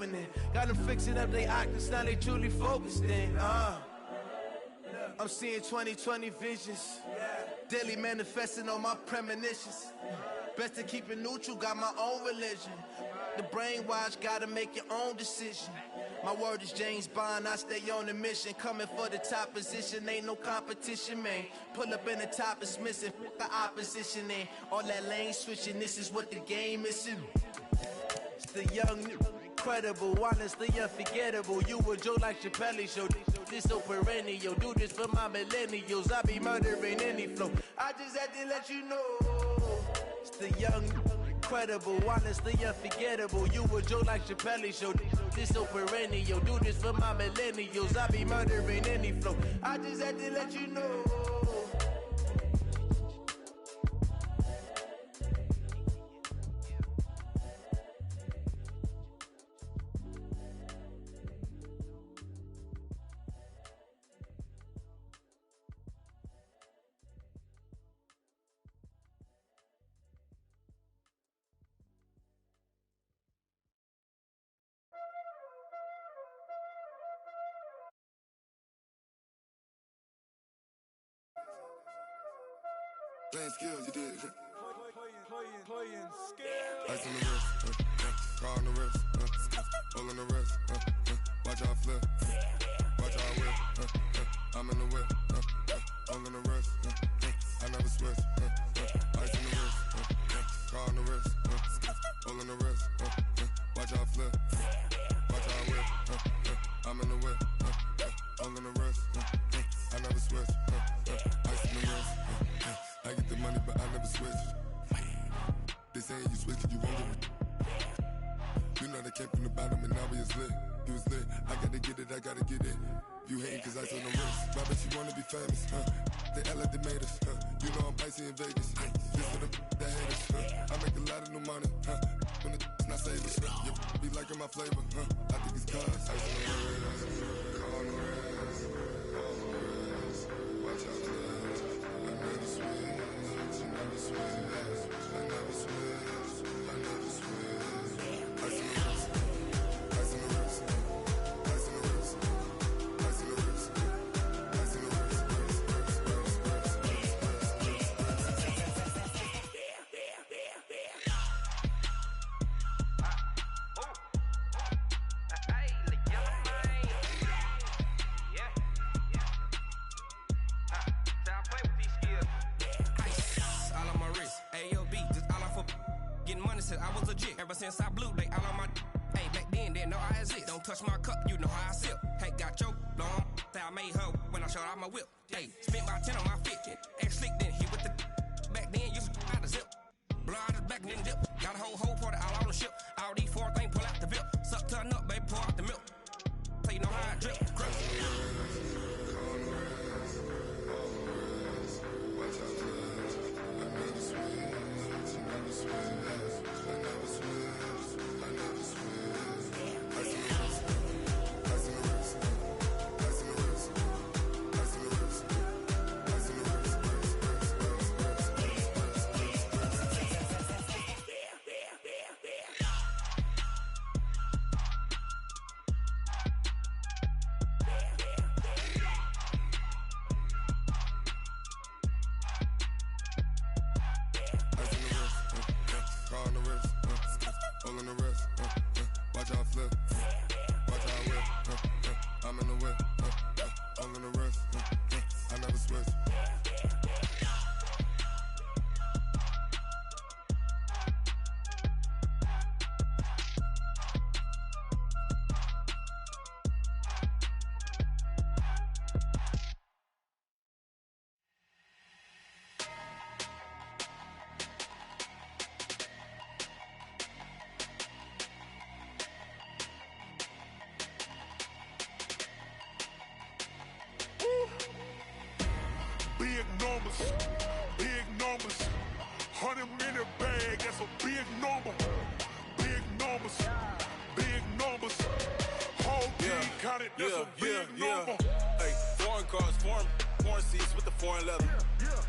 permanent. Got them fixing up they octaves, now they truly focused in. I'm seeing 2020 visions, daily manifesting on my premonitions. Best to keep it neutral, got my own religion. The brainwash, gotta make your own decision. My word is James Bond, I stay on a mission. Coming for the top position, ain't no competition, man. Pull up in the top, it's missing, the opposition in. All that lane switching, this is what the game is. It's the young, incredible, honestly unforgettable. You a Joe like Chappelle show, this so perennial. Do this for my millennials, I be murdering any flow. I just had to let you know. It's the young, incredible, honestly unforgettable. You a Joe like Chappelle show, this so perennial. Do this for my millennials, I be murdering any flow. I just had to let you know. Playing skills, you did. Playing skills. Ice on the wrist, car on the wrist, all on the wrist, watch how I flip, watch how I whip, I'm in the whip, all on the wrist, I never switch, ice on the wrist, car on the wrist, all on the wrist, watch how I flip, watch how I whip, I'm in the whip, all on the wrist, I never switch, ice on the wrist, I get the money but I never switch. They saying you switch and you won't get it. You know they came from the bottom and now we is lit. You was lit, I gotta get it, I gotta get it. You hating cause I told no wrist. I bet you wanna be famous, They act like they made us, You know I'm icy in Vegas, This for the that hate us, I make a lot of new money, When it's not savers, You be liking my flavor, I think it's cause ice on the wrist, car on the wrist, all on the wrist, watch out for this. I never switch, I never switch, I never switch, I never switch. Ice on the wrist, ice on the wrist, ice on the wrist, ice on the wrist, ice on the wrist, I was legit. Ever since I blew, they all on my hey, back then, didn't know I exist. Don't touch my cup, you know how I sip. Hey, got your long, that I made her when I showed out my whip. Hey, spent my 10 on my fit. Act slick, then hit with the back then, used to out the zip. Blow out the back, then dip. Got a whole party all on the ship. All these four things, pull out the VIP. Suck, turn up, baby, pour out the milk. So you know how I drip. Crush. Big numbers, 100 minute bag, that's a big number. Big numbers, whole team counted, that's a big number. Hey, foreign cars, foreign seats with the foreign leather.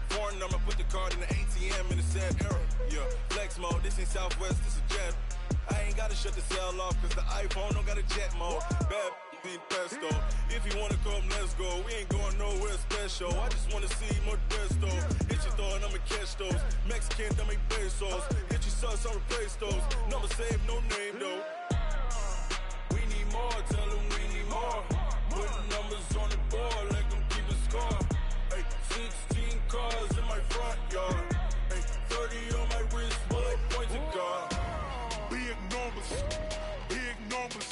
Foreign number, put the card in the ATM in the sad era. Yeah, flex mode, this ain't Southwest, this is jet. I I ain't gotta shut the cell off, cause the iPhone don't got a jet mode. Bad being pesto. If you wanna come, let's go. We ain't going nowhere special. I just wanna see more desto. Hit your throw and I'ma catch those. Mexican, that make pesos. Hit your sauce, I'll replace those. Number save, no name though. We need more, tell them we need more. Putting numbers on the board, let them keep a score. Ay, 16 cars in my front yard. Ay, 30 on my wrist, bullet point to God. Big numbers, big numbers.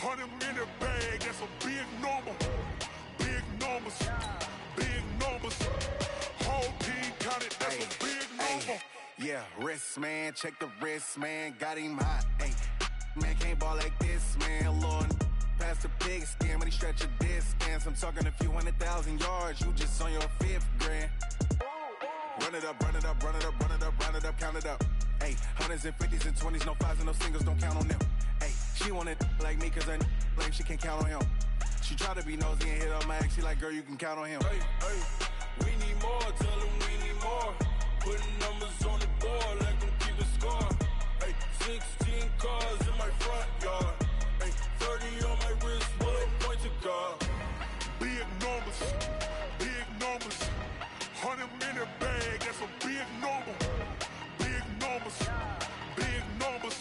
100 minute bag, that's a big number. Big numbers, big numbers. Whole team counted, that's a big number. Yeah, wrist man, check the wrist man, got him hot. Ay, man can't ball like this, man. Lord, past the pig skin when he stretch a distance. I'm talking a few 100,000 yards, you just on your 5th grand. Run it up, run it up, run it up, run it up, run it up, count it up. Ay, hundreds and 50s and 20s, no 5s and no singles, don't count on them. Ay, she want it like me, cause her blame, she can't count on him. She try to be nosy and hit on my ex, she like, girl, you can count on him. Hey, hey, we need more, tell them we need more. Putting numbers on the board, let them keep a score. Hey, 16 cars in my front yard. Hey, 30 on my wrist, bullet point to God. Big numbers, big numbers. 100 minute bag, that's a big number. Big numbers, big numbers.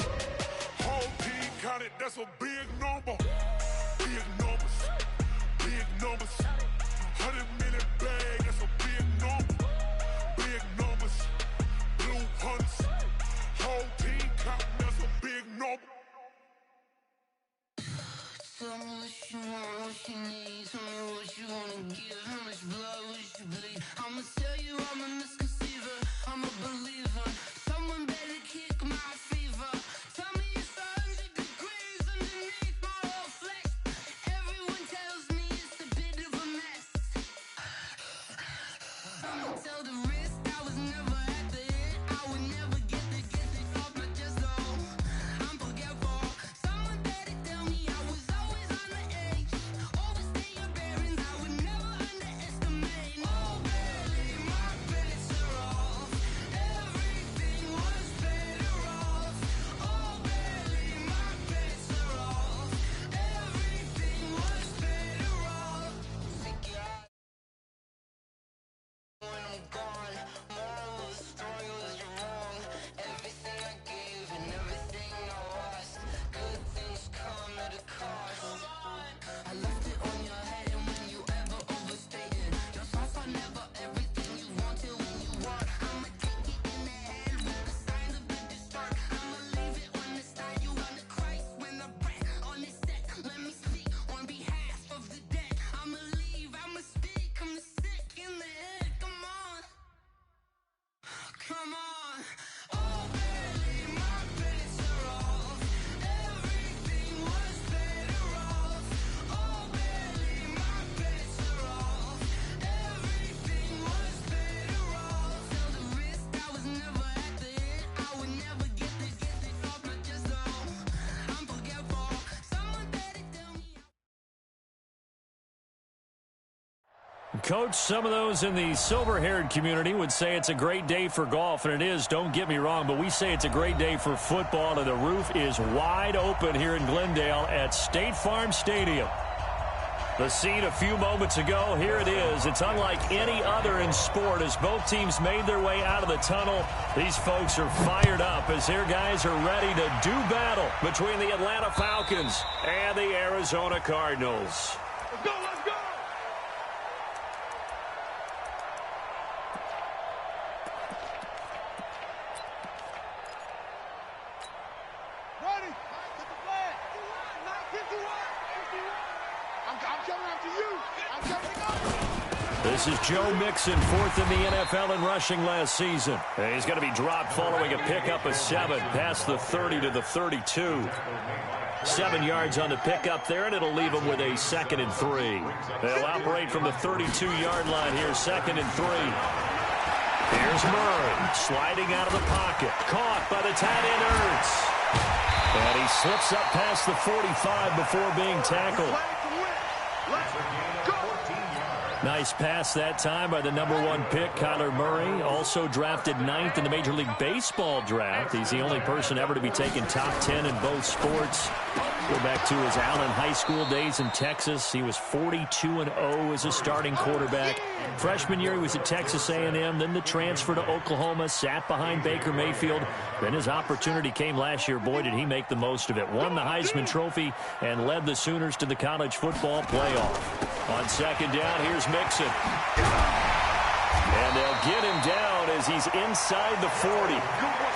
Whole team counted, that's a big number. Big numbers, big numbers. 100 minute bag, that's a big number. Big numbers, blue hunts. Whole team counting, that's a big number. Tell me what you want, what you need. Tell me what you wanna give. How much blood would you bleed? I'ma tell you I'm a misconceiver. I'm a believer. Someone better kick my fever. Tell me it's 100 degrees underneath my whole flesh. Everyone tells me it's a bit of a mess. I'ma tell the risk I was never at the end. I would never get this off my chest though. I'm forgetful. Someone better tell me I was always on the edge. Overstay your bearings, I would never underestimate. Oh baby, my bets are off. Everything was better off. Oh baby, my bets are off. Everything was better off. Take it out when I'm gone. Moral of the story was you're wrong. Everything I gave and everything I lost. Good things come at a cost. I left it on your head, and when you ever overstay it, your thoughts are never everything you wanted when you want. I'ma take it in the head with the signs of the distort. I'ma leave it on the side. You on the Christ when the breath on this set. Let me speak on behalf of the dead. I'ma leave, I'ma speak. I'm sick in the head. Come on, come on. Oh baby, my bets are off. Everything was better off. Oh baby, my bets are off. Everything was better off. Tell the risk I was never at the end. I would never get this off my chest though. I'm forgetful. Someone better tell me. Coach, some of those in the silver-haired community would say it's a great day for golf, and it is, don't get me wrong, but we say it's a great day for football, and the roof is wide open here in Glendale at State Farm Stadium. The scene a few moments ago, here it is. It's unlike any other in sport as both teams made their way out of the tunnel. These folks are fired up as their guys are ready to do battle between the Atlanta Falcons and the Arizona Cardinals. Let's go, let's go! Ready? Get the flag. 51. I'm coming after you. I'm coming up. This is Joe Mixon, 4th in the NFL in rushing last season. And he's going to be dropped following a pickup of 7 past the 30 to the 32. 7 yards on the pickup there, and it'll leave him with a 2nd and 3. They'll operate from the 32-yard line here, 2nd and 3. Here's Murray sliding out of the pocket. Caught by the tight end Ertz. And he slips up past the 45 before being tackled. Nice pass that time by the #1 pick, Kyler Murray. Also drafted 9th in the Major League Baseball draft. He's the only person ever to be taken top 10 in both sports. Go back to his Allen High School days in Texas. He was 42-0 as a starting quarterback. Freshman year, he was at Texas A&M. Then the transfer to Oklahoma, sat behind Baker Mayfield. Then his opportunity came last year. Boy, did he make the most of it. Won the Heisman Trophy and led the Sooners to the college football playoff. On second down, here's Mixon. And they'll get him down as he's inside the 40.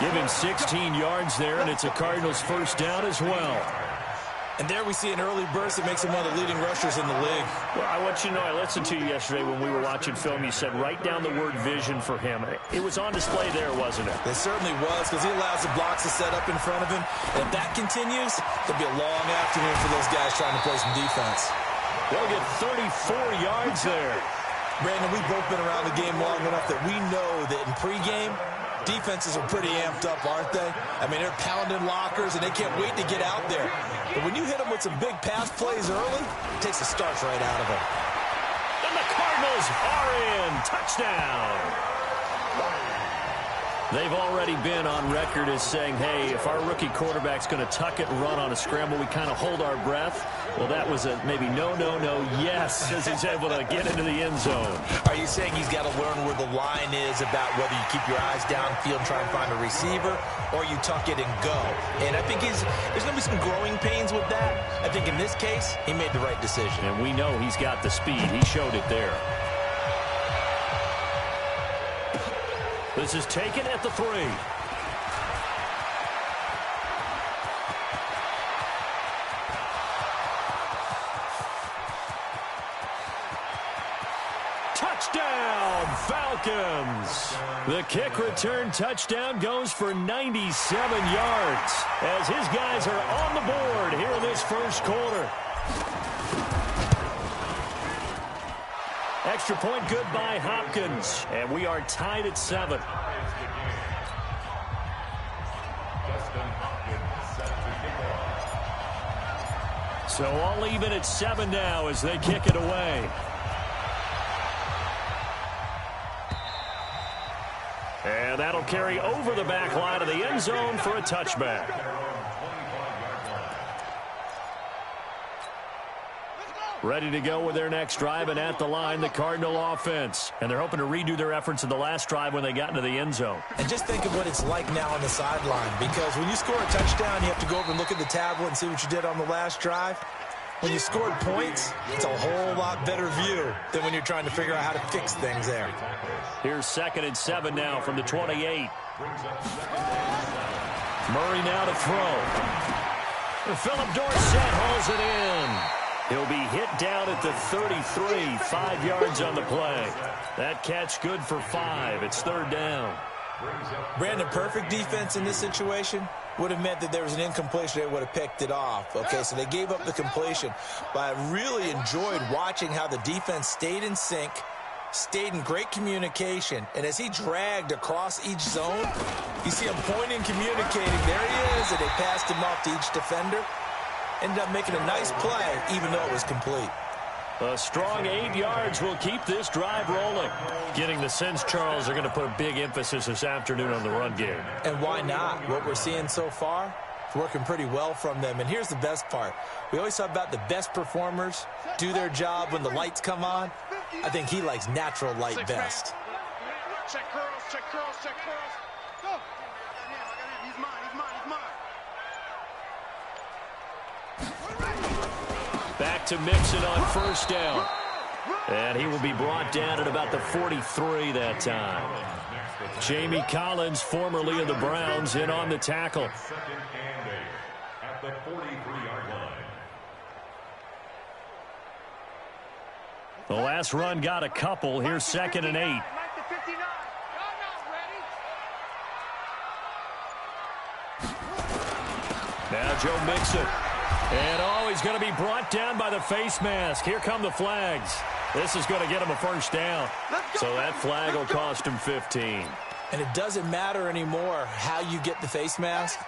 Give him 16 yards there, and it's a Cardinals first down as well. And there we see an early burst that makes him one of the leading rushers in the league. Well, I want you to know, I listened to you yesterday when we were watching film. You said write down the word vision for him. It was on display there, wasn't it? It certainly was, because he allows the blocks to set up in front of him. And if that continues, it'll be a long afternoon for those guys trying to play some defense. They'll get 34 yards there. Brandon, we've both been around the game long enough that we know that in pregame, defenses are pretty amped up, aren't they? I mean, they're pounding lockers, and they can't wait to get out there. But when you hit them with some big pass plays early, it takes the starch right out of them. And the Cardinals are in. Touchdown. They've already been on record as saying, hey, if our rookie quarterback's going to tuck it and run on a scramble, we kind of hold our breath. Well, that was a maybe no, yes, as he's able to get into the end zone. Are you saying he's got to learn where the line is about whether you keep your eyes downfield and try and find a receiver, or you tuck it and go? And I think there's going to be some growing pains with that. I think in this case, he made the right decision. And we know he's got the speed. He showed it there. This is taken at the 3. Touchdown, Falcons. The kick return touchdown goes for 97 yards as his guys are on the board here in this first quarter. Extra point good by Hopkins, and we are tied at 7. So all even at 7 now as they kick it away. And that'll carry over the back line of the end zone for a touchback. Ready to go with their next drive, and at the line, the Cardinal offense. And they're hoping to redo their efforts in the last drive when they got into the end zone. And just think of what it's like now on the sideline, because when you score a touchdown, you have to go over and look at the tablet and see what you did on the last drive. When you scored points, it's a whole lot better view than when you're trying to figure out how to fix things there. Here's 2nd and 7 now from the 28. Murray now to throw. Philip Dorsett hauls it in. He'll be hit down at the 33, 5 yards on the play. That catch good for 5. It's 3rd down. Brandon, perfect defense in this situation would have meant that there was an incompletion. They would have picked it off. Okay, so they gave up the completion. But I really enjoyed watching how the defense stayed in sync, stayed in great communication, and as he dragged across each zone, you see him pointing, communicating. There he is, and they passed him off to each defender. Ended up making a nice play, even though it was complete. A strong 8 yards will keep this drive rolling. Getting the sense, Charles, are going to put a big emphasis this afternoon on the run game. And why not? What we're seeing so far is working pretty well from them. And here's the best part. We always talk about the best performers do their job when the lights come on. I think he likes natural light best. Check curls, check curls, check curls. Go. I got him. He's mine. Back to Mixon on first down. And he will be brought down at about the 43 that time. Jamie Collins, formerly of the Browns, in on the tackle. At the 43-yard line. The last run got a couple. Here's 2nd and 8. Now Joe Mixon. And, he's going to be brought down by the face mask. Here come the flags. This is going to get him a first down. So that flag will cost him 15. And it doesn't matter anymore how you get the face mask.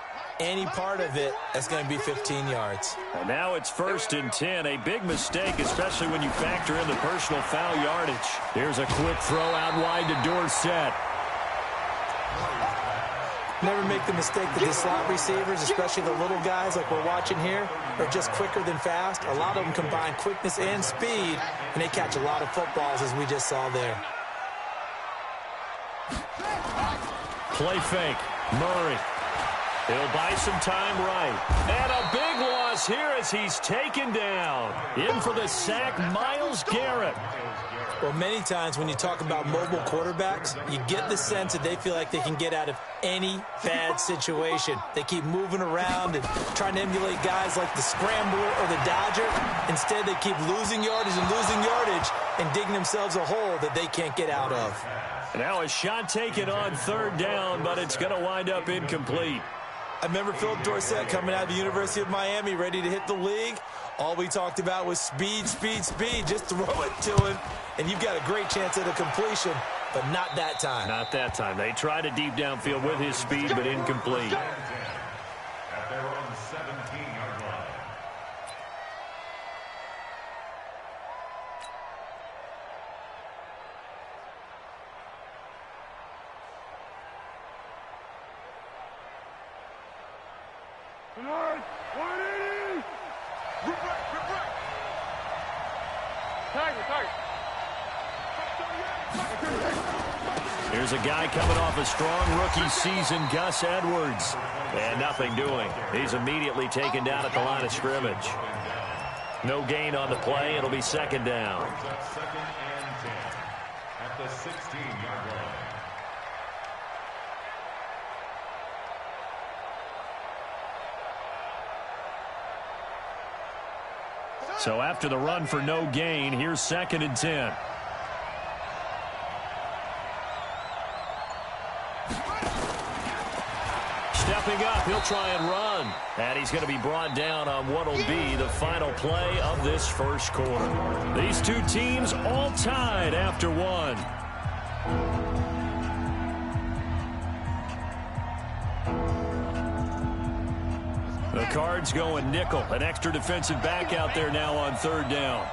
any part of it that's going to be 15 yards. And now it's 1st and 10. A big mistake, especially when you factor in the personal foul yardage. Here's a quick throw out wide to Dorsett. Never make the mistake that the slot receivers, especially the little guys like we're watching here, are just quicker than fast. A lot of them combine quickness and speed, and they catch a lot of footballs, as we just saw there. Play fake. Murray. He'll buy some time right. And a big loss here as he's taken down. In for the sack, Myles Garrett. Well, many times when you talk about mobile quarterbacks, you get the sense that they feel like they can get out of any bad situation. They keep moving around and trying to emulate guys like the Scrambler or the Dodger. Instead, they keep losing yardage and digging themselves a hole that they can't get out of. Now a shot taken on 3rd down, but it's going to wind up incomplete. I remember Philip Dorsett coming out of the University of Miami ready to hit the league. All we talked about was speed, speed, speed. Just throw it to him, and you've got a great chance at a completion, but not that time. Not that time. They tried a deep downfield with his speed, but incomplete. At their own 17-yard line. Tonight, 180! Rip right! Tiger! Here's a guy coming off a strong rookie season, Gus Edwards. And nothing doing. He's immediately taken down at the line of scrimmage. No gain on the play. It'll be 2nd down. 2nd and 10 at the 16-yard line. So after the run for no gain, here's 2nd and 10. Stepping up, he'll try and run. And he's going to be brought down on what will be the final play of this first quarter. These two teams all tied after one. The Cards going nickel. An extra defensive back out there now on 3rd down.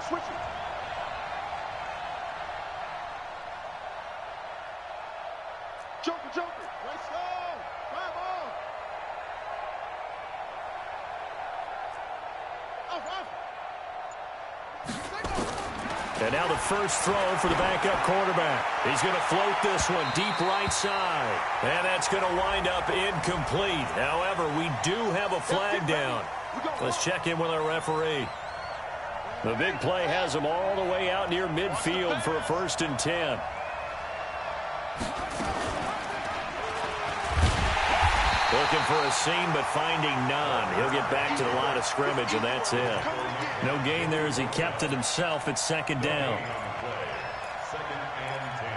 Switch it. Joker. Let's go. Drive on. And now the first throw for the backup quarterback. He's going to float this one deep right side. And that's going to wind up incomplete. However, we do have a flag down. Let's check in with our referee. The big play has him all the way out near midfield for a 1st and 10. Looking for a seam, but finding none. He'll get back to the line of scrimmage, and that's it. No gain there as he kept it himself at 2nd down. 2nd and 10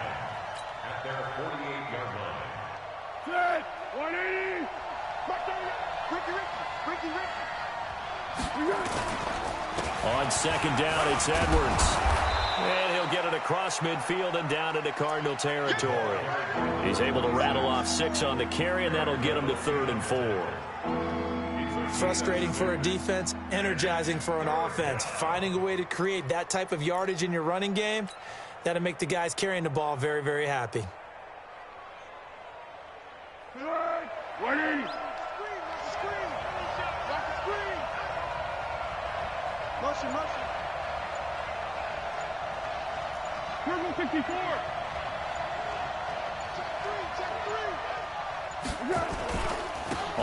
at their 48-yard line. Good. 180. Ricky. On 2nd down, it's Edwards. And he'll get it across midfield and down into Cardinal territory. He's able to rattle off 6 on the carry, and that'll get him to 3rd and 4. Frustrating for a defense, energizing for an offense. Finding a way to create that type of yardage in your running game, that'll make the guys carrying the ball very, very happy. 180. Motion. Here's 164.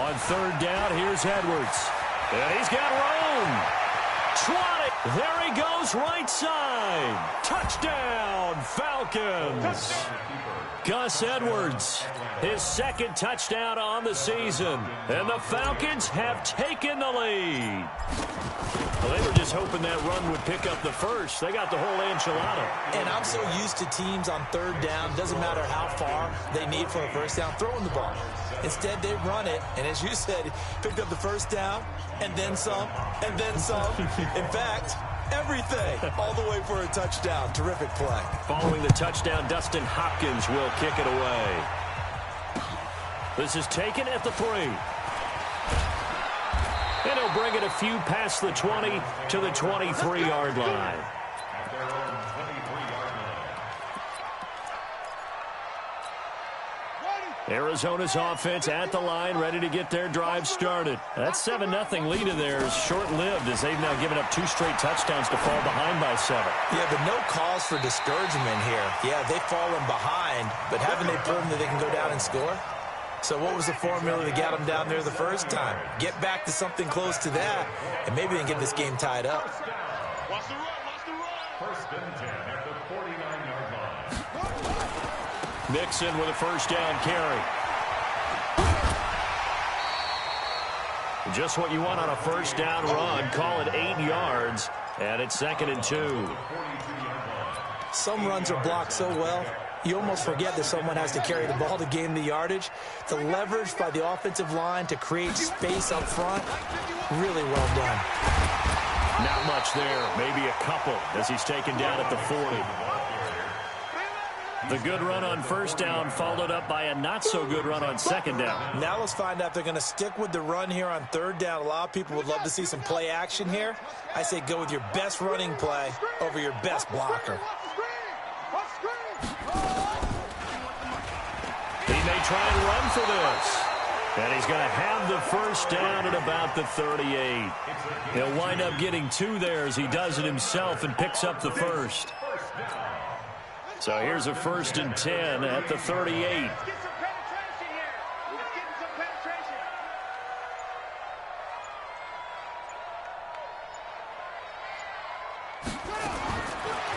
On 3rd down, here's Edwards. And he's got room. Swatted. There he goes, right side. Touchdown, Falcons. Gus Edwards, his 2nd touchdown on the season. And the Falcons have taken the lead. Well, they were just hoping that run would pick up the first. They got the whole enchilada. And I'm so used to teams on 3rd down, doesn't matter how far they need for a 1st down, throwing the ball. Instead, they run it, and as you said, picked up the 1st down, and then some, and then some. In fact, everything, all the way for a touchdown. Terrific play. Following the touchdown, Dustin Hopkins will kick it away. This is taken at the 3. And he'll bring it a few past the 20 to the 23-yard line. Arizona's offense at the line, ready to get their drive started. That 7-0 lead of theirs is short-lived as they've now given up 2 straight touchdowns to fall behind by 7. Yeah, but no cause for discouragement here. Yeah, they've fallen behind, but haven't they proven that they can go down and score? So what was the formula that got them down there the first time? Get back to something close to that, and maybe they can get this game tied up. Watch the run, watch the run. First and 10 at the 49-yard line. Mixon with a first down carry. Just what you want on a first down run. Call it 8 yards, and it's 2nd and 2. Some runs are blocked so well, you almost forget that someone has to carry the ball to gain the yardage. The leverage by the offensive line to create space up front, really well done. Not much there, maybe a couple as he's taken down at the 40. The good run on first down followed up by a not-so-good run on second down. Now let's find out if they're going to stick with the run here on third down. A lot of people would love to see some play action here. I say go with your best running play over your best blocker. He may try and run for this. And he's going to have the first down at about the 38. He'll wind up getting 2 there as he does it himself and picks up the first. So here's a 1st and 10 at the 38.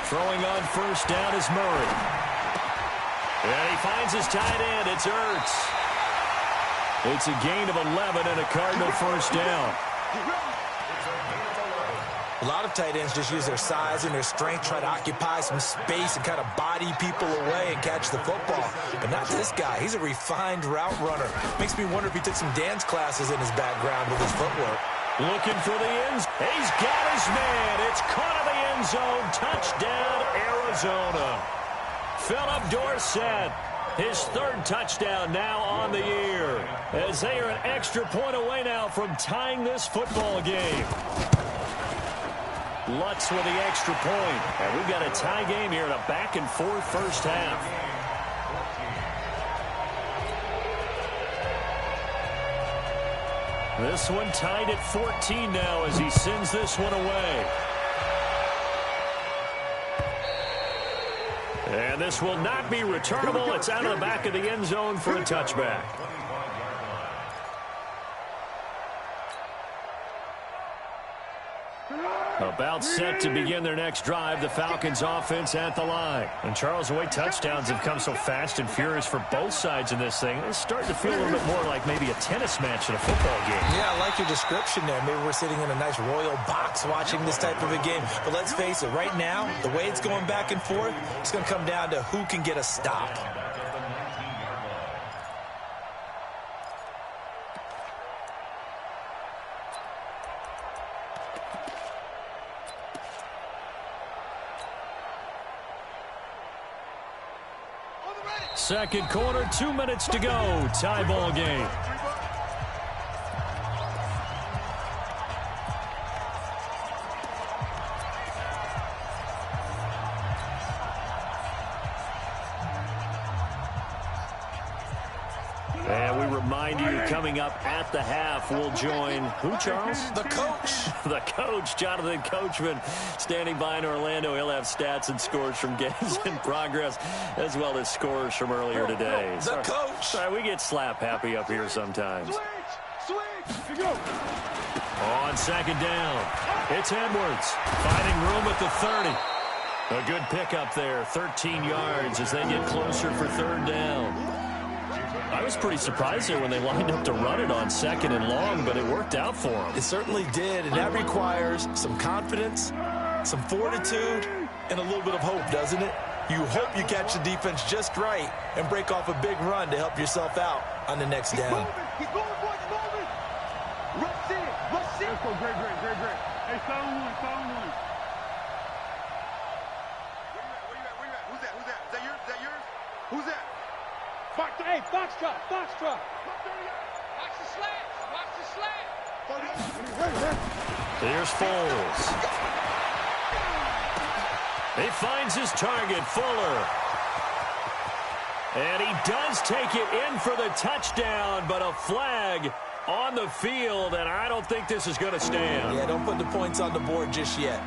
Throwing on first down is Murray. And he finds his tight end. It's Ertz. It's a gain of 11 and a Cardinal first down. A lot of tight ends just use their size and their strength, try to occupy some space and kind of body people away and catch the football. But not this guy. He's a refined route runner. Makes me wonder if he took some dance classes in his background with his footwork. Looking for the ends. He's got his man. It's caught in the end zone. Touchdown, Arizona. Philip Dorsett, his 3rd touchdown now on the year, as they are an extra point away now from tying this football game. Lutz with the extra point. And we've got a tie game here in a back-and-forth first half. This one tied at 14 now as he sends this one away. And this will not be returnable. It's out of the back of the end zone for a touchback. About set to begin their next drive, the Falcons offense at the line. And Charles, the way touchdowns have come so fast and furious for both sides in this thing, it's starting to feel a little bit more like maybe a tennis match in a football game. Yeah, I like your description there. Maybe we're sitting in a nice royal box watching this type of a game. But let's face it, right now, the way it's going back and forth, it's going to come down to who can get a stop. Second quarter, 2 minutes to go. Tie ball game. And we remind you, coming up at the half, we'll join who, Charles? The coach. The coach, Jonathan Coachman, standing by in Orlando. He'll have stats and scores from games in progress, as well as scores from earlier today. The coach. Sorry, we get slap happy up here sometimes. Switch. Go. On second down, it's Edwards, finding room at the 30. A good pickup there, 13 yards as they get closer for third down. I was pretty surprised there when they lined up to run it on second and long, but it worked out for them. It certainly did, and that requires some confidence, some fortitude, and a little bit of hope, doesn't it? You hope you catch the defense just right and break off a big run to help yourself out on the next down. Keep going, boys, moving. Rush in. Let's go, great. Hey, start on one. Who's that? Hey, box truck. Watch the slant. Here's Foles. He finds his target, Fuller. And he does take it in for the touchdown, but a flag on the field, and I don't think this is going to stand. Yeah, don't put the points on the board just yet.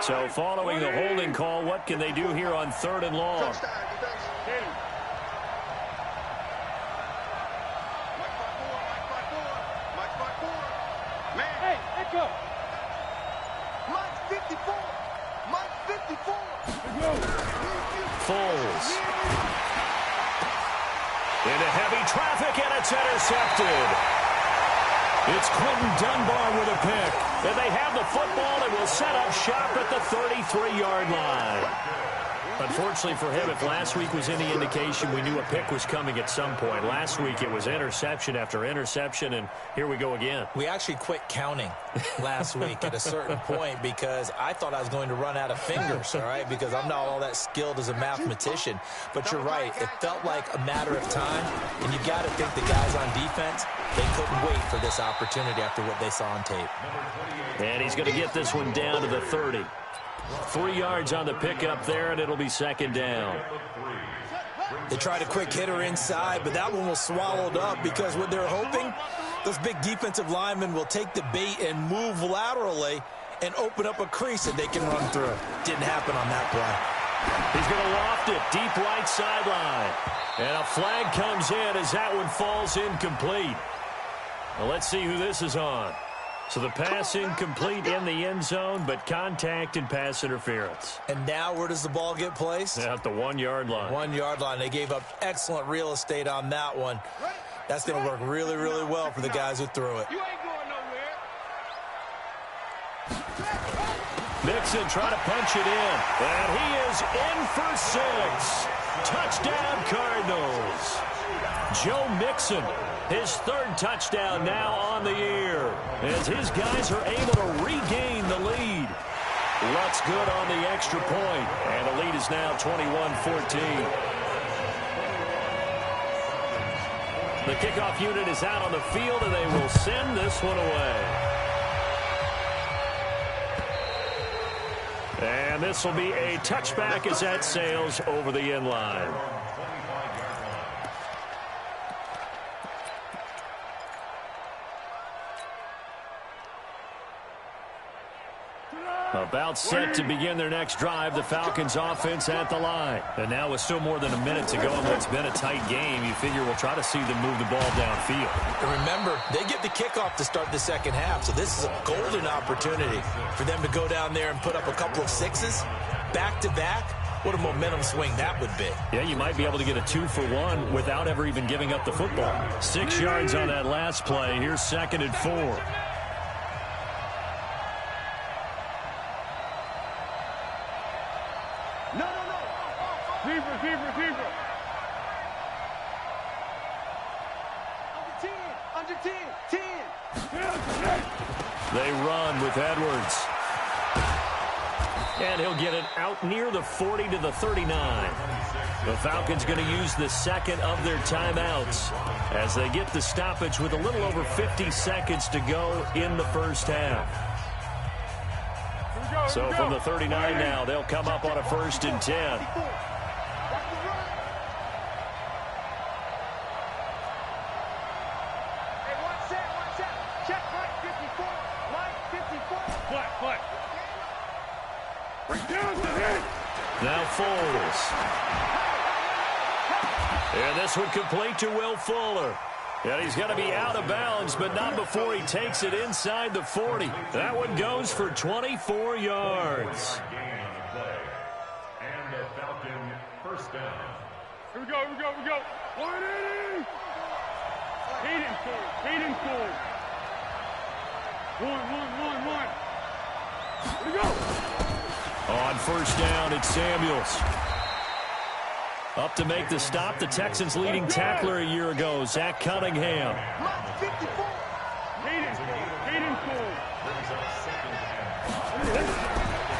So following the holding call, what can they do here on 3rd and long? Hey, let go. Mike 54. Foles. Into heavy traffic, and it's intercepted. It's Quentin Dunbar with a pick. And they have the football and will set up shop at the 33-yard line. Unfortunately for him, if last week was any indication, we knew a pick was coming at some point. Last week it was interception after interception, and here we go again. We actually quit counting last week at a certain point because I thought I was going to run out of fingers, all right, because I'm not all that skilled as a mathematician. But you're right. It felt like a matter of time, and you got to think the guys on defense, they couldn't wait for this opportunity after what they saw on tape. And he's going to get this one down to the 30. 3 yards on the pickup there, and it'll be 2nd down. They tried a quick hitter inside, but that one was swallowed up because what they're hoping, those big defensive linemen will take the bait and move laterally and open up a crease that they can run through. Didn't happen on that play. He's going to loft it deep right sideline. And a flag comes in as that one falls incomplete. Well, let's see who this is on. So the pass incomplete in the end zone, but contact and pass interference. And now where does the ball get placed? At the 1-yard line. 1-yard line. They gave up excellent real estate on that one. That's going to work really, really well for the guys who threw it. You ain't going nowhere. Mixon trying to punch it in. And he is in for 6. Touchdown, Cardinals. Joe Mixon, his 3rd touchdown now on the year, as his guys are able to regain the lead. Luck's good on the extra point, and the lead is now 21-14. The kickoff unit is out on the field, and they will send this one away. And this will be a touchback as that sails over the end line. About set to begin their next drive, the Falcons offense at the line. And now with still more than a minute to go in what's been a tight game, you figure we'll try to see them move the ball downfield. And remember, they get the kickoff to start the second half, so this is a golden opportunity for them to go down there and put up a couple of 6s back-to-back. What a momentum swing that would be. Yeah, you might be able to get a 2-for-1 without ever even giving up the football. 6 yards on that last play. Here's 2nd and 4. Receiver. Under 10. They run with Edwards. And he'll get it out near the 40 to the 39. The Falcons going to use the 2nd of their timeouts as they get the stoppage with a little over 50 seconds to go in the first half. So from the 39 now, they'll come up on a 1st and 10. Now Foles. And this one complete to Will Fuller. And he's going to be out of bounds, but not before he takes it inside the 40. That one goes for 24 yards. And the Falcon 1st down. Here we go. 180. Feed him forward. 1. Here we go. On 1st down, it's Samuels. Up to make the stop, the Texans' leading tackler a year ago, Zach Cunningham.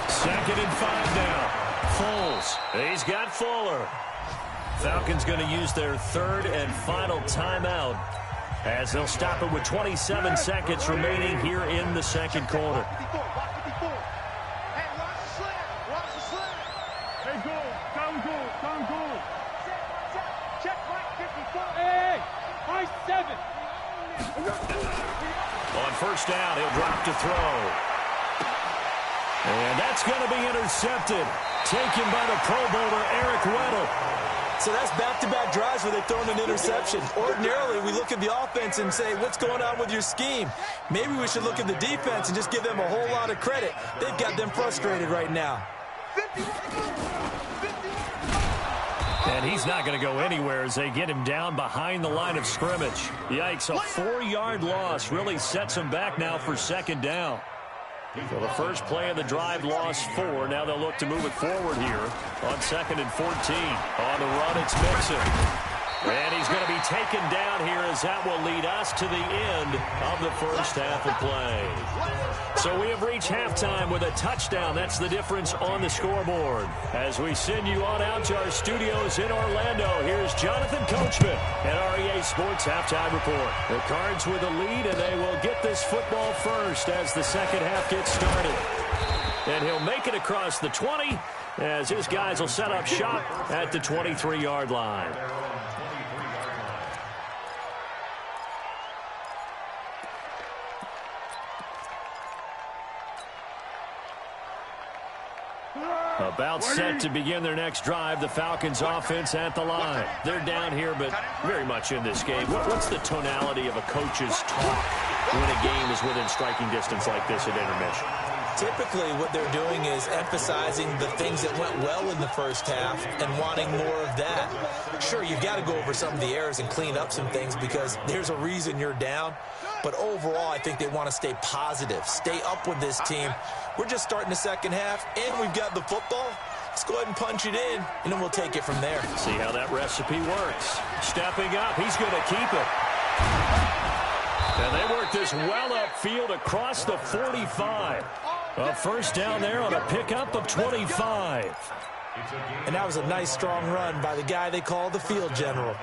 Second and 5 now. Foles. He's got Fuller. Falcons going to use their third and final timeout as they'll stop it with 27 seconds remaining here in the second quarter. On first down, he'll drop to throw. And that's going to be intercepted. Taken by the Pro Bowler, Eric Weddle. So that's back-to-back drives where they've thrown an interception. Ordinarily, we look at the offense and say, what's going on with your scheme? Maybe we should look at the defense and just give them a whole lot of credit. They've got them frustrated right now. And he's not going to go anywhere as they get him down behind the line of scrimmage. Yikes, a 4-yard loss really sets him back now for second down. So the first play of the drive lost 4. Now they'll look to move it forward here on 2nd and 14. On the run, it's Mixon. And he's going to be taken down here as that will lead us to the end of the first half of play. So we have reached halftime with a touchdown. That's the difference on the scoreboard. As we send you on out to our studios in Orlando, here's Jonathan Coachman at REA Sports Halftime Report. The Cards with the lead, and they will get this football first as the second half gets started. And he'll make it across the 20 as his guys will set up shop at the 23-yard line. About set to begin their next drive, the Falcons offense at the line. They're down here, but very much in this game. What's the tonality of a coach's talk when a game is within striking distance like this at intermission? Typically, what they're doing is emphasizing the things that went well in the first half and wanting more of that. Sure, you've got to go over some of the errors and clean up some things because there's a reason you're down. But overall, I think they want to stay positive, stay up with this team. We're just starting the second half, and we've got the football. Let's go ahead and punch it in, and then we'll take it from there. See how that recipe works. Stepping up, he's going to keep it. And they work this well upfield across the 45. A first down there on a pickup of 25. And that was a nice, strong run by the guy they call the field general.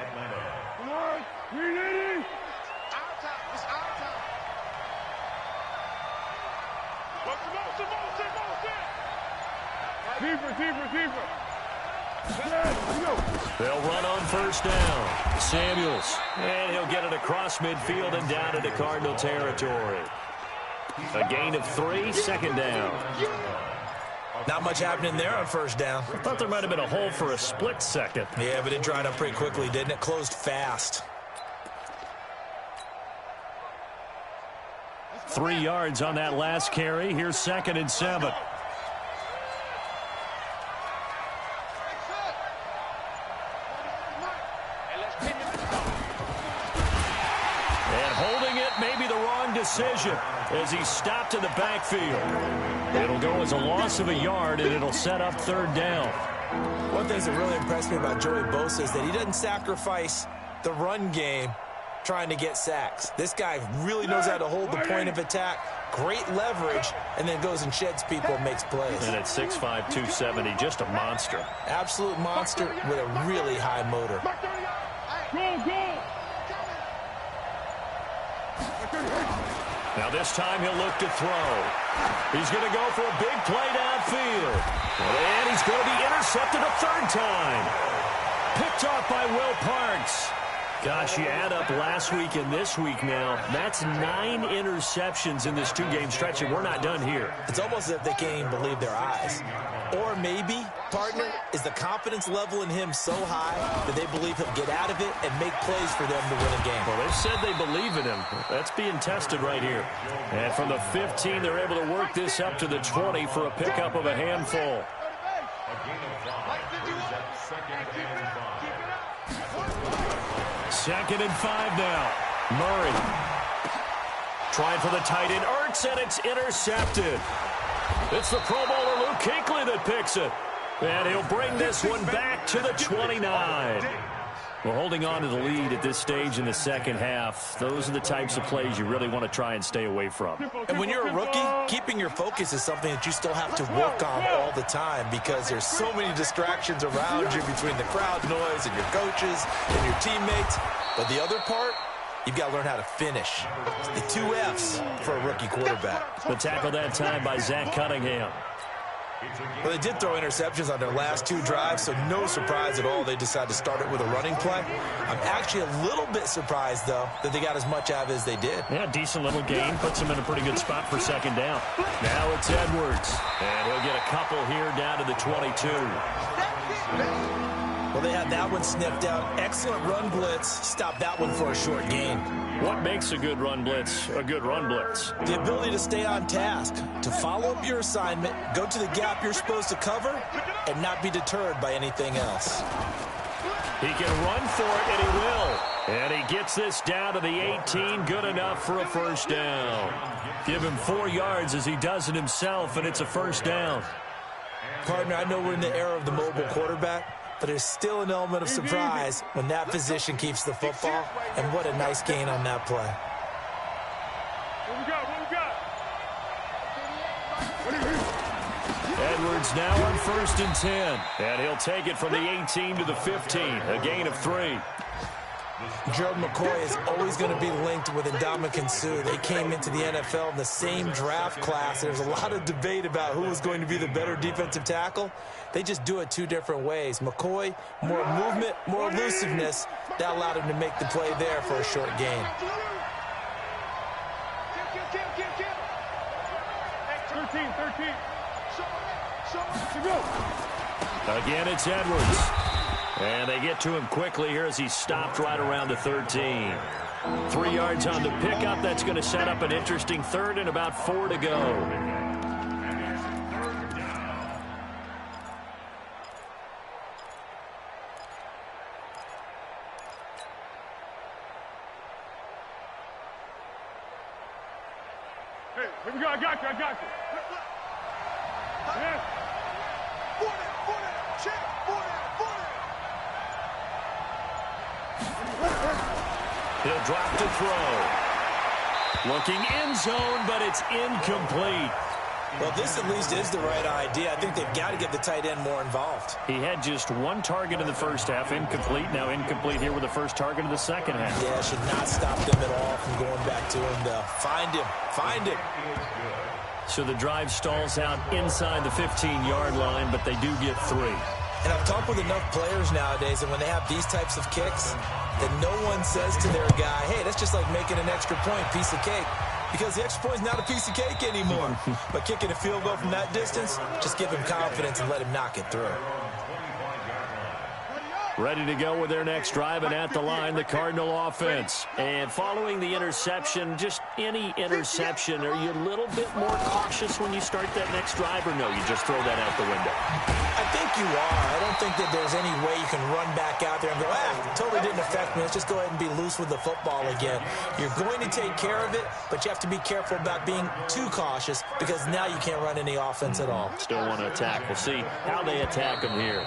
They'll run on first down. Samuels. And he'll get it across midfield and down into Cardinal territory. A gain of 3, second down. Not much happening there on first down. I thought there might have been a hole for a split second. Yeah, but it dried up pretty quickly, didn't it? Closed fast. 3 yards on that last carry. Here's 2nd and 7. Decision as he stopped in the backfield. It'll go as a loss of a yard, and it'll set up third down. One thing that really impressed me about Joey Bosa is that he doesn't sacrifice the run game trying to get sacks. This guy really knows how to hold the point of attack, great leverage, and then goes and sheds people and makes plays. And at 6'5", 270, just a monster. Absolute monster with a really high motor. Now this time he'll look to throw. He's going to go for a big play downfield. And he's going to be intercepted a third time. Picked off by Will Parks. Gosh, you add up last week and this week now. That's 9 interceptions in this 2-game stretch, and we're not done here. It's almost as if they can't even believe their eyes. Or maybe, partner, is the confidence level in him so high that they believe he'll get out of it and make plays for them to win a game. Well, they've said they believe in him. That's being tested right here. And from the 15, they're able to work this up to the 20 for a pickup of a handful. Second and 5 now. Murray. Trying for the tight end. Ertz, and it's intercepted. It's the Pro Bowler Luke Kuechly that picks it. And he'll bring this one back to the 29. Well, holding on to the lead at this stage in the second half, those are the types of plays you really want to try and stay away from. And when you're a rookie, keeping your focus is something that you still have to work on all the time because there's so many distractions around you between the crowd noise and your coaches and your teammates. But the other part, you've got to learn how to finish. The 2 F's for a rookie quarterback. The tackle that time by Zach Cunningham. Well, they did throw interceptions on their last 2 drives, so no surprise at all they decided to start it with a running play. I'm actually a little bit surprised, though, that they got as much out of it as they did. Yeah, decent little gain. Puts him in a pretty good spot for second down. Now it's Edwards. And he'll get a couple here down to the 22. Well, they had that one sniffed out. Excellent run blitz. Stopped that one for a short gain. What makes a good run blitz a good run blitz? The ability to stay on task, to follow up your assignment, go to the gap you're supposed to cover, and not be deterred by anything else. He can run for it, and he will. And he gets this down to the 18. Good enough for a first down. Give him 4 yards as he does it himself, and it's a first down. Partner, I know we're in the era of the mobile quarterback, but there's still an element of surprise when that position keeps the football, and what a nice gain on that play. Edwards now on 1st and 10, and he'll take it from the 18 to the 15, a gain of 3. Gerald McCoy is always going to be linked with Ndamukong Suh. They came into the NFL in the same draft class. There's a lot of debate about who was going to be the better defensive tackle. They just do it 2 different ways. McCoy, more movement, more elusiveness. That allowed him to make the play there for a short gain. 13. Again, it's Edwards. And they get to him quickly here as he stopped right around the 13. 3 yards on the pickup. That's going to set up an interesting 3rd and about 4 to go. Hey, here we go. I got you. Yes. He'll drop to throw. Looking end zone, but it's incomplete. Well, this at least is the right idea. I think they've got to get the tight end more involved. He had just 1 target in the first half, incomplete. Now incomplete here with the first target of the second half. Yeah, should not stop them at all from going back to him, though. Find him. So the drive stalls out inside the 15-yard line, but they do get 3. And I've talked with enough players nowadays, and when they have these types of kicks, that no one says to their guy, hey, that's just like making an extra point, piece of cake. Because the extra point is not a piece of cake anymore. But kicking a field goal from that distance, just give him confidence and let him knock it through. Ready to go with their next drive, and at the line, the Cardinal offense. And following the interception, just any interception, are you a little bit more cautious when you start that next drive, or no, you just throw that out the window? I think you are. I don't think that there's any way you can run back out there and go, totally didn't affect me. Let's just go ahead and be loose with the football again. You're going to take care of it, but you have to be careful about being too cautious because now you can't run any offense at all. Still want to attack. We'll see how they attack them here.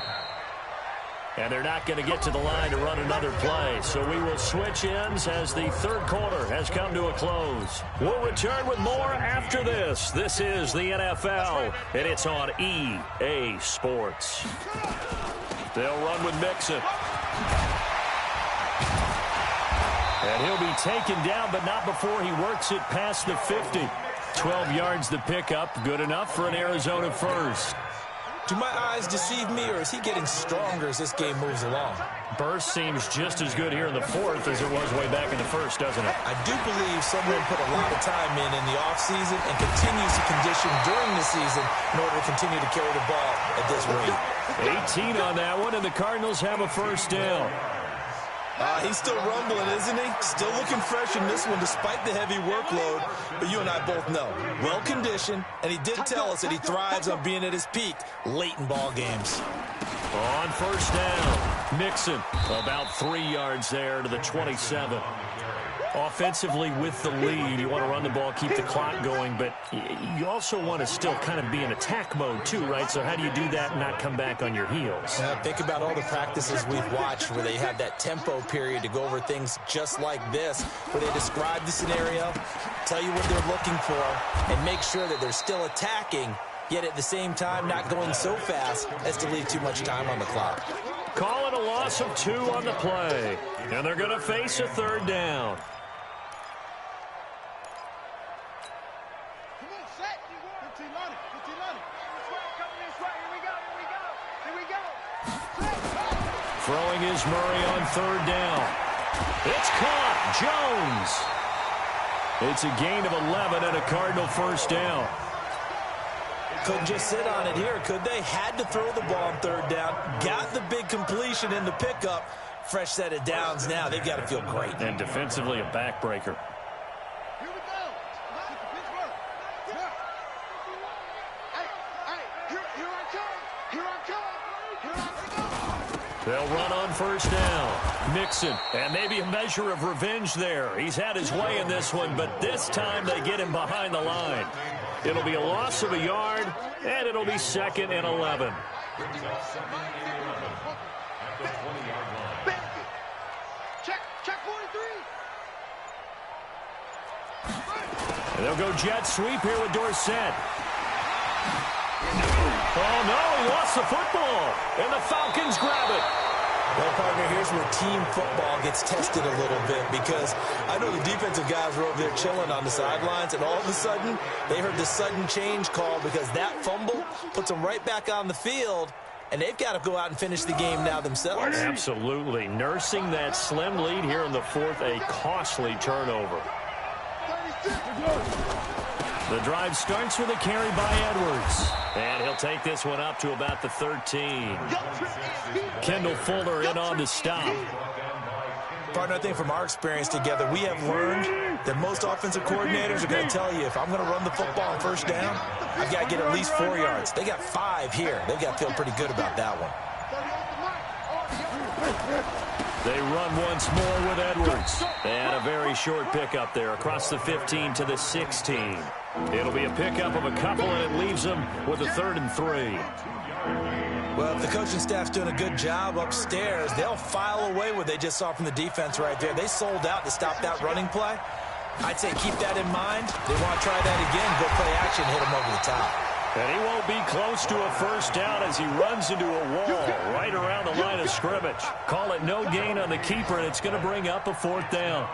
And they're not going to get to the line to run another play. So we will switch ends as the 3rd quarter has come to a close. We'll return with more after this. This is the NFL, and it's on EA Sports. They'll run with Mixon. And he'll be taken down, but not before he works it past the 50. 12 yards the pickup. Good enough for an Arizona first. Do my eyes deceive me, or is he getting stronger as this game moves along? Burst seems just as good here in the 4th as it was way back in the 1st, doesn't it? I do believe someone put a lot of time in the offseason and continues to condition during the season in order to continue to carry the ball at this rate. 18 on that one, and the Cardinals have a first down. He's still rumbling, isn't he? Still looking fresh in this one despite the heavy workload. But you and I both know, well-conditioned, and he did tell us that he thrives on being at his peak late in ball games. On first down, Mixon about 3 yards there to the 27. Offensively with the lead, you want to run the ball, keep the clock going, but you also want to still kind of be in attack mode too, right? So how do you do that and not come back on your heels? Think about all the practices we've watched where they have that tempo period to go over things just like this, where they describe the scenario, tell you what they're looking for, and make sure that they're still attacking, yet at the same time not going so fast as to leave too much time on the clock. Call it a loss of 2 on the play, and they're going to face a third down. Throwing is Murray on third down. It's caught. Jones. It's a gain of 11 and a Cardinal first down. Couldn't just sit on it here, could they? Had to throw the ball on third down. Got the big completion in the pickup. Fresh set of downs now. They've got to feel great. And defensively, a backbreaker. They'll run on first down. Mixon, and maybe a measure of revenge there. He's had his way in this one, but this time they get him behind the line. It'll be a loss of a yard, and it'll be 2nd and 11. And they'll go jet sweep here with Dorsett. Oh, no, he lost the football, and the Falcons grab it. Well, partner, here's where team football gets tested a little bit, because I know the defensive guys were over there chilling on the sidelines, and all of a sudden, they heard the sudden change call because that fumble puts them right back on the field, and they've got to go out and finish the game now themselves. Absolutely. Nursing that slim lead here in the 4th, a costly turnover. The drive starts with a carry by Edwards. And he'll take this one up to about the 13. Kendall Fuller in on the stop. Partner, I think from our experience together, we have learned that most offensive coordinators are going to tell you, if I'm going to run the football on first down, I've got to get at least 4 yards. They got 5 here. They've got to feel pretty good about that one. They run once more with Edwards. And a very short pickup there across the 15 to the 16. It'll be a pickup of a couple, and it leaves them with a 3rd and 3. Well, if the coaching staff's doing a good job upstairs, they'll file away what they just saw from the defense right there. They sold out to stop that running play. I'd say keep that in mind. They want to try that again, go play action, hit them over the top. And he won't be close to a first down as he runs into a wall right around the line of scrimmage. Call it no gain on the keeper, and it's going to bring up a 4th down.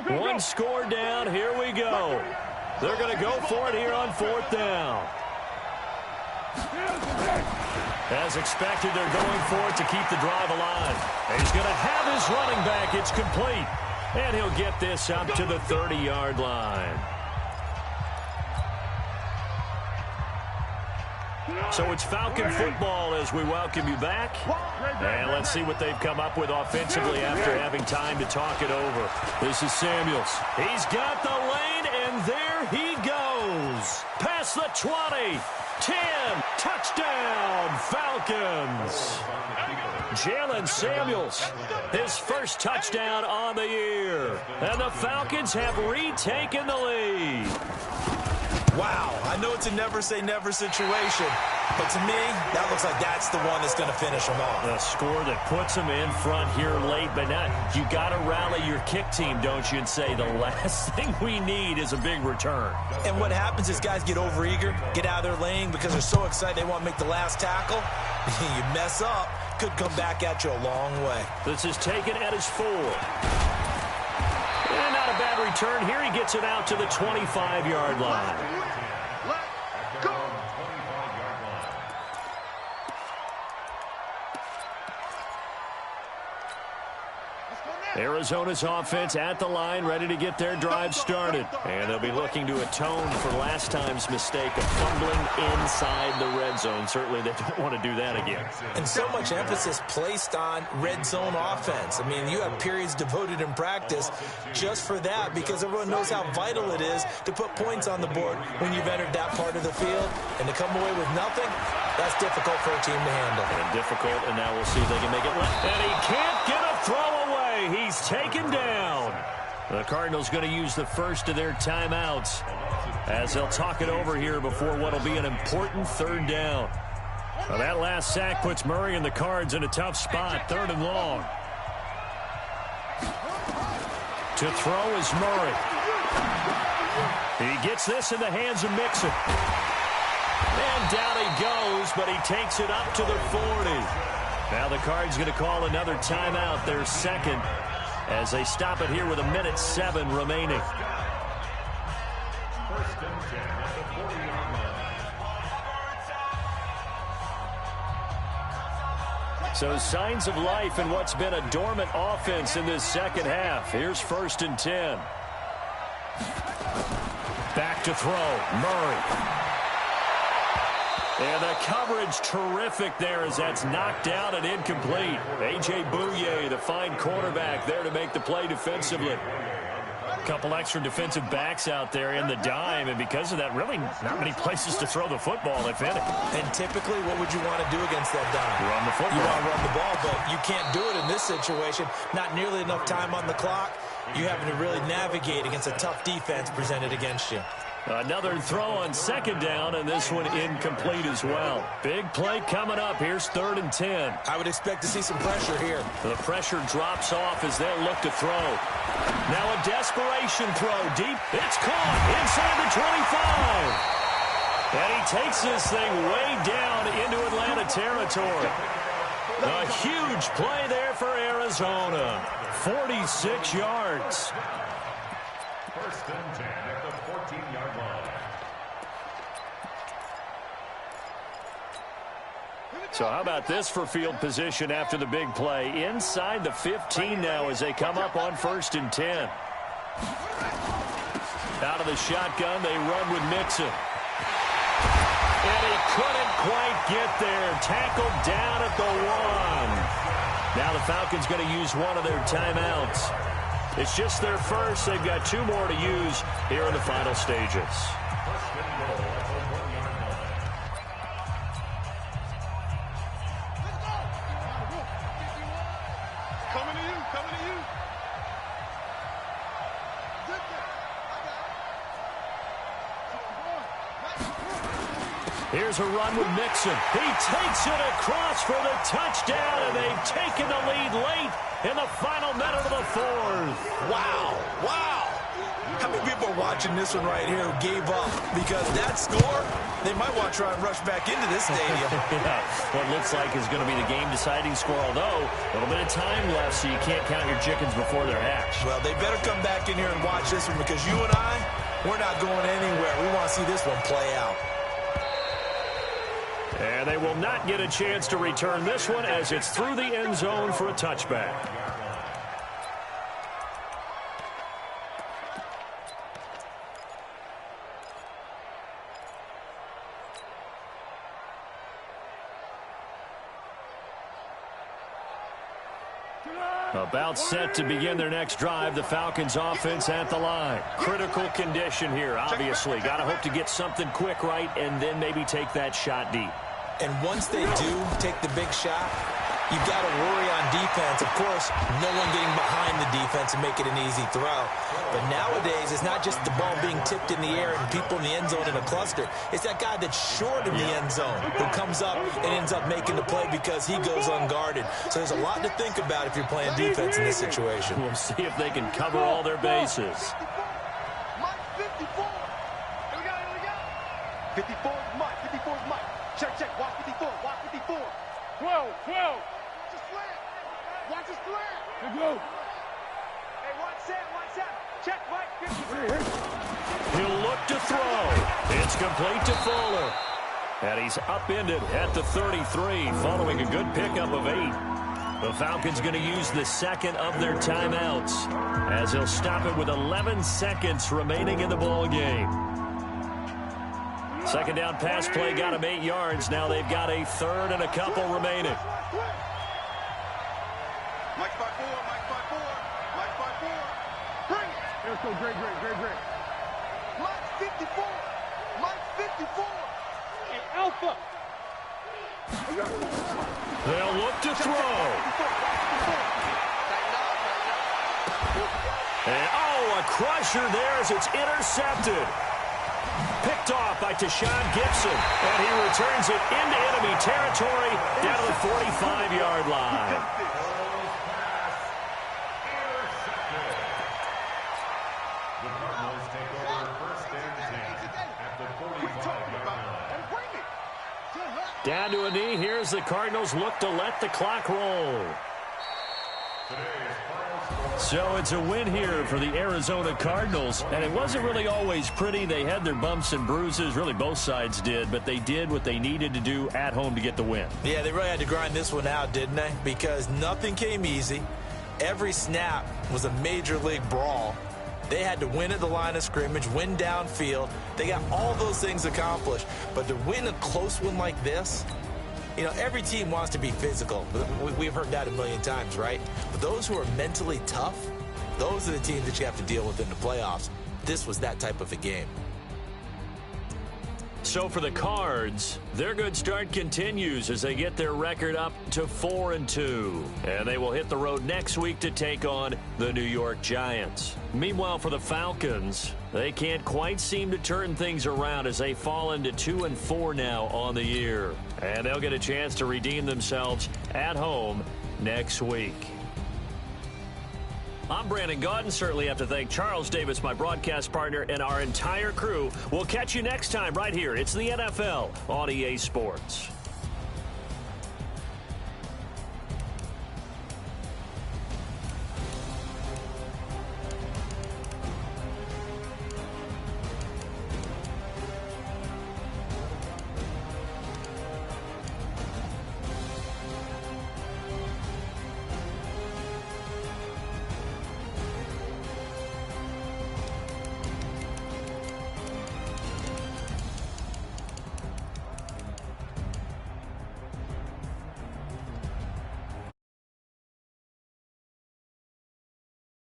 One score down. Here we go. They're going to go for it here on 4th down. As expected, they're going for it to keep the drive alive. And he's going to have his running back. It's complete. And he'll get this up to the 30-yard line. So it's Falcon football as we welcome you back. And let's see what they've come up with offensively after having time to talk it over. This is Samuels. He's got the lane, and there he goes. Past the 20. 10. Touchdown, Falcons. Jalen Samuels, his first touchdown on the year. And the Falcons have retaken the lead. Wow, I know it's a never-say-never situation, but to me, that looks like that's the one that's going to finish them off. A score that puts them in front here late, but now you got to rally your kick team, don't you, and say the last thing we need is a big return. And what happens is guys get overeager, get out of their lane because they're so excited they want to make the last tackle. You mess up, could come back at you a long way. This is taken at his 4. And not a bad return here. He gets it out to the 25-yard line. Arizona's offense at the line, ready to get their drive started. And they'll be looking to atone for last time's mistake of fumbling inside the red zone. Certainly they don't want to do that again. And so much emphasis placed on red zone offense. I mean, you have periods devoted in practice just for that because everyone knows how vital it is to put points on the board when you've entered that part of the field. And to come away with nothing, that's difficult for a team to handle. And difficult, and now we'll see if they can make it left. And he can't get a throw away. Bouye, he's taken down. The Cardinals going to use the first of their timeouts as they'll talk it over here before what will be an important third down. Well, that last sack puts Murray and the Cards in a tough spot, 3rd and long. To throw is Murray. He gets this in the hands of Mixon. And down he goes, but he takes it up to the 40. Now the Cards going to call another timeout, their second, as they stop it here with 1:07 remaining. First and 10 at the 40-yard line. So signs of life in what's been a dormant offense in this second half. Here's 1st and 10. Back to throw, Murray. And the coverage terrific there as that's knocked down and incomplete. A.J. Bouye, the fine quarterback, there to make the play defensively. A couple extra defensive backs out there in the dime, and because of that, really not many places to throw the football, if any. And typically, what would you want to do against that dime? Run the football. You want to run the ball, but you can't do it in this situation. Not nearly enough time on the clock. You having to really navigate against a tough defense presented against you. Another throw on 2nd down, and this one incomplete as well. Big play coming up. Here's 3rd and 10. I would expect to see some pressure here. The pressure drops off as they'll look to throw. Now a desperation throw deep. It's caught inside the 25. And he takes this thing way down into Atlanta territory. A huge play there for Arizona. 46 yards. First and 10 at the 14-yard line. So how about this for field position after the big play? Inside the 15 now as they come up on 1st and 10. Out of the shotgun, they run with Mixon. And he couldn't quite get there. Tackled down at the 1. Now the Falcons going to use one of their timeouts. It's just their first. They've got 2 more to use here in the final stages. First and goal at the 1-yard line. Coming to you, coming to you. Here's a run with Mixon. He takes it across for the touchdown, and they've taken the lead late in the final minute of the 4th. Wow. Wow. How many people are watching this one right here who gave up? Because that score, they might want to try and rush back into this stadium. Yeah, what looks like is going to be the game-deciding score, although a little bit of time left, so you can't count your chickens before they're hatched. Well, they better come back in here and watch this one because you and I, we're not going anywhere. We want to see this one play out. And they will not get a chance to return this one as it's through the end zone for a touchback. About set to begin their next drive, the Falcons offense at the line. Critical condition here, obviously. Got to hope to get something quick right and then maybe take that shot deep. And once they do take the big shot, you've got to worry on defense. Of course, no one getting behind the defense and make it an easy throw. But nowadays, it's not just the ball being tipped in the air and people in the end zone in a cluster. It's that guy that's short in the end zone who comes up and ends up making the play because he goes unguarded. So there's a lot to think about if you're playing defense in this situation. We'll see if they can cover all their bases. 54. Here we go. 54 is Mike. 54 is Mike. Check. Watch 54. Watch 54. 12. Watch his slant. Watch his slant. Good go. Hey, watch that. Check, Mike. 53. He'll look to throw. It's complete to Fuller. And he's upended at the 33 following a good pickup of 8. The Falcons going to use the second of their timeouts as they'll stop it with 11 seconds remaining in the ball game. Second down pass play got him 8 yards. Now they've got a third and a couple remaining. Mike 5-4. Bring it. Let's go. Great. Mike 54. And Alpha. They'll look to throw. And, oh, a crusher there as it's intercepted. Picked off by Tashawn Gibson, and he returns it into enemy territory down to the 45-yard line. The Cardinals take over first and 10 at the 45-yard line. Down to a knee. Here's the Cardinals look to let the clock roll. So it's a win here for the Arizona Cardinals, and it wasn't really always pretty. They had their bumps and bruises, really both sides did, but they did what they needed to do at home to get the win. Yeah, they really had to grind this one out, didn't they? Because nothing came easy. Every snap was a major league brawl. They had to win at the line of scrimmage, win downfield. They got all those things accomplished. But to win a close one like this, you know, every team wants to be physical. We've heard that a million times, right? But those who are mentally tough, those are the teams that you have to deal with in the playoffs. This was that type of a game. So for the Cards, their good start continues as they get their record up to 4-2. And they will hit the road next week to take on the New York Giants. Meanwhile, for the Falcons, they can't quite seem to turn things around as they fall into 2-4 now on the year. And they'll get a chance to redeem themselves at home next week. I'm Brandon Gaudin. Certainly have to thank Charles Davis, my broadcast partner, and our entire crew. We'll catch you next time right here. It's the NFL on EA Sports.